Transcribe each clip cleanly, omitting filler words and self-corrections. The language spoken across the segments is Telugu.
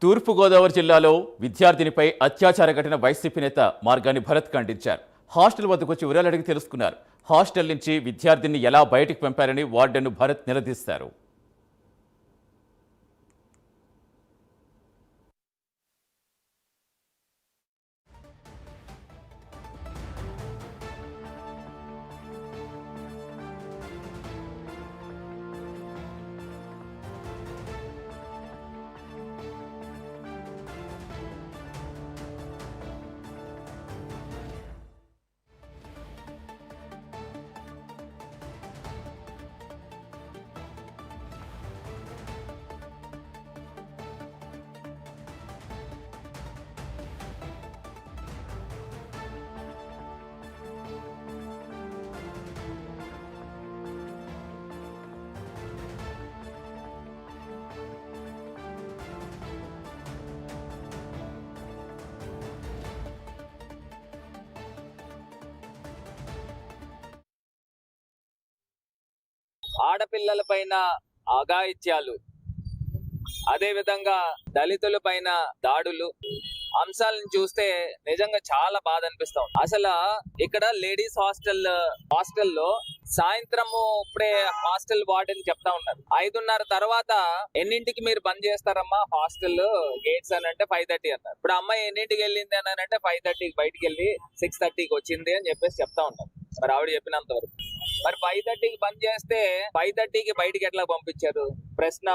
తూర్పుగోదావరి జిల్లాలో విద్యార్థినిపై అత్యాచార ఘటన వైసీపీ నేత మార్గాని భరత్ ఖండించారు. హాస్టల్ వద్దకు వచ్చి వివరాలు అడిగి తెలుసుకున్నారు. హాస్టల్ నుంచి విద్యార్థిని ఎలా బయటికి పంపారని వార్డెన్ను భరత్ నిలదీశారు. ఆడపిల్లల పైన అఘాయిత్యాలు, అదే విధంగా దళితుల పైన దాడులు అంశాలను చూస్తే నిజంగా చాలా బాధ అనిపిస్తా ఉంది. అసలు ఇక్కడ లేడీస్ హాస్టల్లో సాయంత్రము ఇప్పుడే హాస్టల్ వార్డెన్ చెప్తా ఉన్నారు, 5:30 తర్వాత ఎన్నింటికి మీరు బంద్ చేస్తారమ్మా హాస్టల్ గేట్స్ అని అంటే 5:30 అన్నారు. ఇప్పుడు అమ్మాయి ఎన్నింటికి వెళ్ళింది అని అంటే 5:30కి బయటికి వెళ్ళి 6:30కి వచ్చింది అని చెప్పేసి చెప్తా ఉంటారు. మరి ఆవిడ చెప్పినంత వరకు మరి 5:30కి బంద్ చేస్తే 5:30కి బయటికి ఎట్లా పంపించారు? ప్రశ్న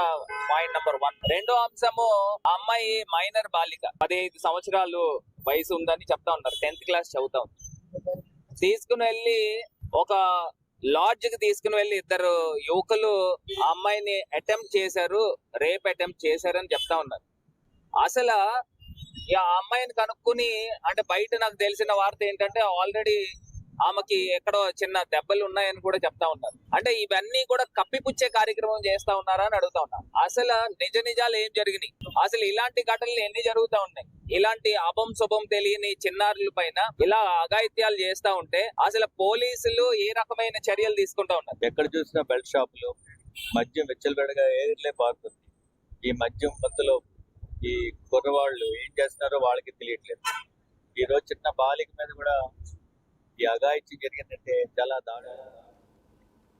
పాయింట్ నెంబర్ 1. రెండో అంశము, అమ్మాయి మైనర్ బాలిక, 15 సంవత్సరాలు వయసు ఉందని చెప్తా ఉన్నారు, 10th క్లాస్ చదువుతా ఉంది. తీసుకుని వెళ్ళి ఒక లాడ్జ్ కి తీసుకుని వెళ్ళి ఇద్దరు యువకులు అమ్మాయిని రేప్ అటెంప్ట్ చేశారని చెప్తా ఉన్నారు. అసలు ఆ అమ్మాయిని కనుక్కుని అంటే బయట నాకు తెలిసిన వార్త ఏంటంటే ఆల్రెడీ ఆమెకి ఎక్కడో చిన్న దెబ్బలు ఉన్నాయని కూడా చెప్తా ఉన్నారు. అంటే ఇవన్నీ కూడా కప్పిపుచ్చే కార్యక్రమం చేస్తా ఉన్నారా అని అడుగుతా ఉన్నారు. అసలు నిజాలు ఏం జరిగినాయి? అసలు ఇలాంటి ఘటనలు ఎన్ని జరుగుతా ఉన్నాయి? ఇలాంటి అభం శుభం తెలియని చిన్నారుల పైన ఇలా అఘాయిత్యాలు చేస్తా ఉంటే అసలు పోలీసులు ఏ రకమైన చర్యలు తీసుకుంటా ఉన్నారు? ఎక్కడ చూసినా బెల్ట్ షాపులు, మద్యం వెచ్చలబెడగా ఏర్లే పారుతుంది. ఈ మద్యం మత్తులో ఈ కుర్రవాళ్ళు ఏం చేస్తున్నారో వాళ్ళకి తెలియట్లేదు. ఈ రోజు చిన్న బాలిక మీద కూడా ఈ అఘాయిత్యం జరిగిందంటే చాలా దారుణం.